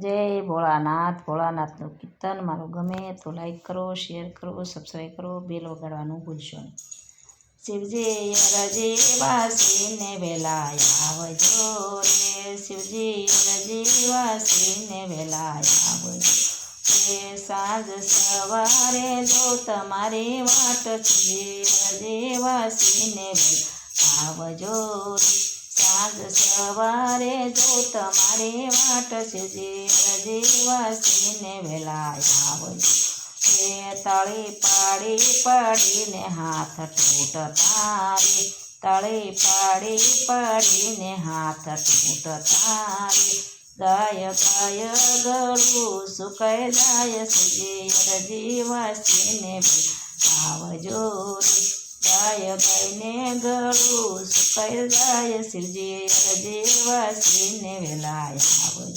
જય ભોળાનાથ. ભોળાનાથનું કીર્તન મારું ગમે તો લાઈક કરો, શેર કરો, સબસ્ક્રાઈબ કરો, બેલ વગાડવાનું ભૂલશો નહીં. શિવજી અરજી વાસીને વેલા આવજો રે, શિવજી અરજી વાસીને વેલા આવજો રે. સાંજ સવારે જો તમારી વાટ છે, અરજી વાસીને વેલા આવજો રે. સાંજ સવારે જો તમારી વાટ છે, અરજી વાસીને વેલા આવજો. તાળી પાડી પાડીને હાથ તૂટતા રે, તાળી પાડી પાડીને હાથ તૂટતા રે. ગાય ગાય ગળું સુકાઈ જાય છે, અરજી વાસીને આવજો રે. ગાય ગાયને ગળું સુકાઈ જાય, શિવજી અરજી વાસીને વેલા આવજો.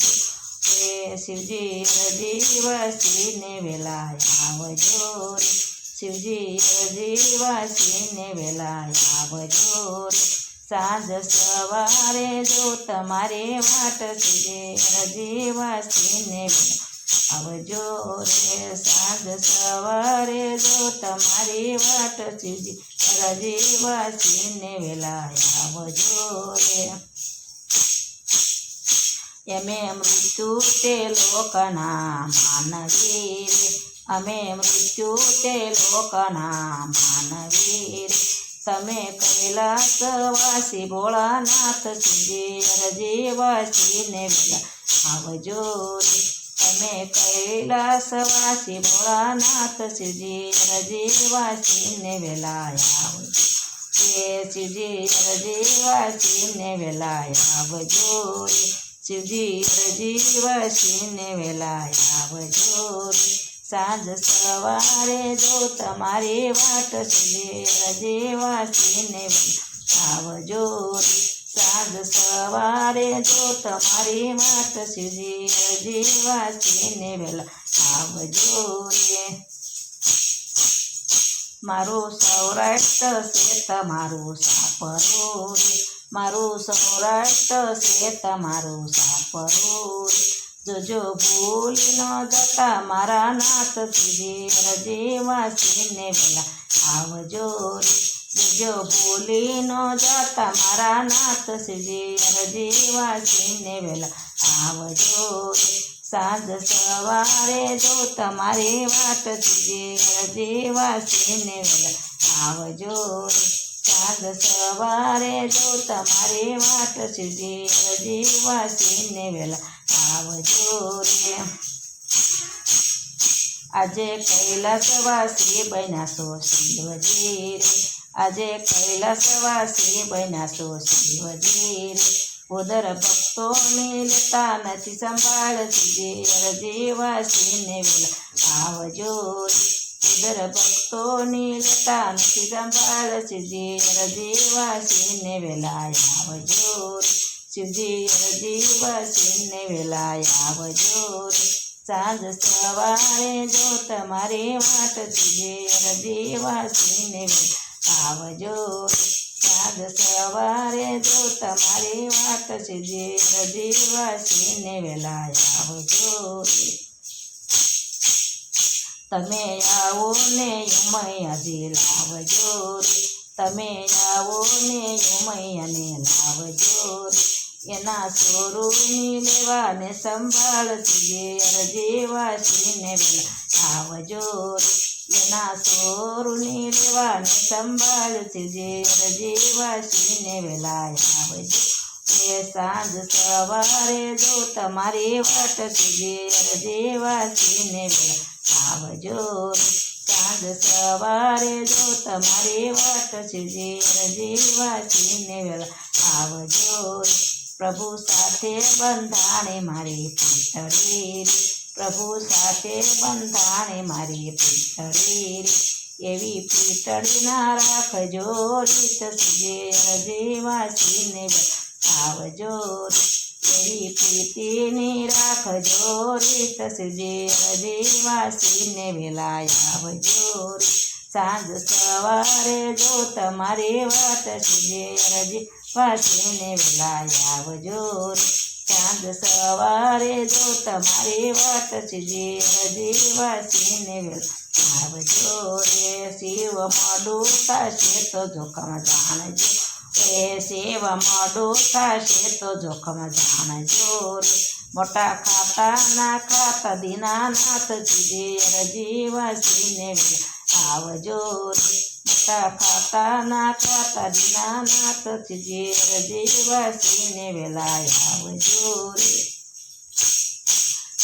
શિવજી અરજી વાસીને વેલા આવજો રે, શિવજી અરજી વાસીને વેલા આવજો રે. સાંજ સવારે જો તમારે વાટ છે, અરજી વાસીને વેલા આવજો રે. સાંજ સવારે જો તમારી વાટ શિવજી અરજી વાસીને વેલા આવજો રે. એમે મૃત્યુ તે લોકના માનવી રે, અમે મૃત્યુ તે લોકના માનવી રે. તમે કૈલાસવાસી ભોળાનાથ શિવજી અરજી વાસીને વેલા આવજો રે. તમે કૈલાસવાસી ભોળાનાથ શિવજી અરજી વાસીને વેલા આવજો. શિવજી અરજી વાસીને વેલા આવજો રે, શિવજી અરજી વાસીને વેલા આવજો રે. સાંજ સવારે જો તમારી વાટ છે, અરજી વાસીને વેલા આવજો રે. સાંજ સવારે જો તમારી વાટ શિવજી અરજી વાસીને વેલા આવજો રે. મારું સૌરાષ્ટ્ર છે તમારું સાપરું રે, મારું સૌરાષ્ટ્ર છે તમારું સાપરું રે. જોજો ભૂલી ન જતા મારા નાથ શિવજી અરજી વાસીને વેલા આવજો રે. જોજો ભૂલી ન જતા મારા નાથ શિવજી અરજી વાસીને વેલા આવજો રે. સાંજ સવારે જો તમારી વાટ શિવજી અરજી વાસીને વેલા આવજો રે. સાંજ સવારે જો તમારી વાટ શિવજી અરજી વાસીને વેલા આવજો રે. આજે કૈલાસવાસી બન્યા છો શિવજી રે, આજે કૈલાસવાસી બન્યા છો શિવજી રે. ઉદર ભક્તોની લેતા નથી સંભાળ શિવજી અરજી વાસીને વેલા આવજો રે. ઉદર ભક્તોની લેતા નથી સંભાળ શિવજી અરજી વાસીને વેલા આવજો રે. શિવજી અરજી વાસીને વેલા આવજો રે. સાંજ સવારે જો તમારી વાટ શિવજી અરજી વાસીને વેલા આવજો રે. સાંજ સવારે જો તમારી વાટ શિવજી અરજી વાસીને વેલા આવજો રે. તમે આવો ને ઉમૈયાજી લાવજો રે, તમે આવો ને ઉમૈયાને લાવજો રે. એના સોરુની લેવાને સંભાળ શિવજી અરજી વાસીને વેલા આવજો રે. એના સોરુની લેવાને સંભાળ શિવજી અરજી વાસીને વેલા આવજો. સાંજ સવારે જો તમારી વાટ શિવજી અરજી વાસીને વેલા આવજો રે. સાંજ સવારે જો તમારી વાટ શિવજી અરજી વાસીને વેલા આવજો રે. પ્રભુ સાથે બંધાણે મારી પીઠડી રે, પ્રભુ સાથે બંધાણે મારી પીઠડી રે. એવી પીઠડી ના રાખજો રીત શિવજી અરજી વાસીને વેલા આવજો રે. એવી પ્રીતિની રાખજો રીત શિવજી અરજી વાસીને વેલા આવજો રે. સાંજ સવારે જો તમારી વાટ શિવજી અરજી વાસીને વેલા આવજો રે. સાંજ સવારે જો તમારી વાટ છે જીવજીવાસીને વેલા આવજો રે શિવ મોડું થશે તો જોખમ જાણજો એ શિવ મોડું થશે તો જોખમ જાણજો રે મોટા ખાતા ના ખાતા દીનાનાથજી જીવજીવાસીને વેલા આવજો રે મોટા ખાતા ના ખાતા દીનાનાથજી જીવજીવાસીને વેલા આવજો રે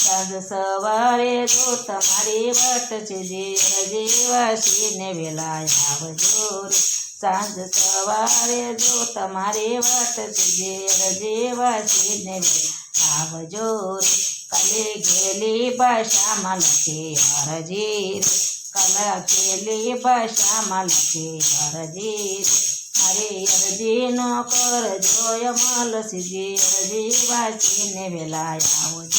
સાંજ સવારે જો તમારી વાટ છે જીવજીવાસીને વેલા આવજો રે સાંજ સવારે જો તમારી વાટ છે જીવજીવાસીને વેલા આવજો રે કાલે ગેલી ભાષામાં લખી હરજી રે કલા કેલી ભાષામાં લખી હરજી રે મારી અરજી નો કરજો અમલસિંહજી જીવજીવાસીને વેલા આવજો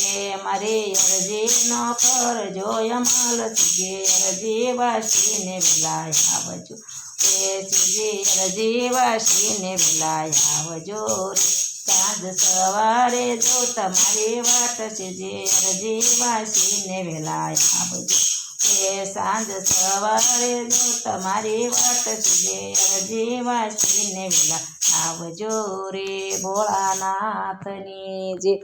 એ મારી અરજી નો કરજો અમલસિંહજી જીવજીવાસીને વેલા આવજો એ સિંહજી જીવજીવાસીને વેલા આવજો રે સાંજ સવારે જો તમારી વાટ છે જીવજીવાસીને વેલા આવજો એ સાંજ સવારે જો તમારી વાટ છે જીવજીવાસીને વેલા આવજો રે ભોળાનાથની જય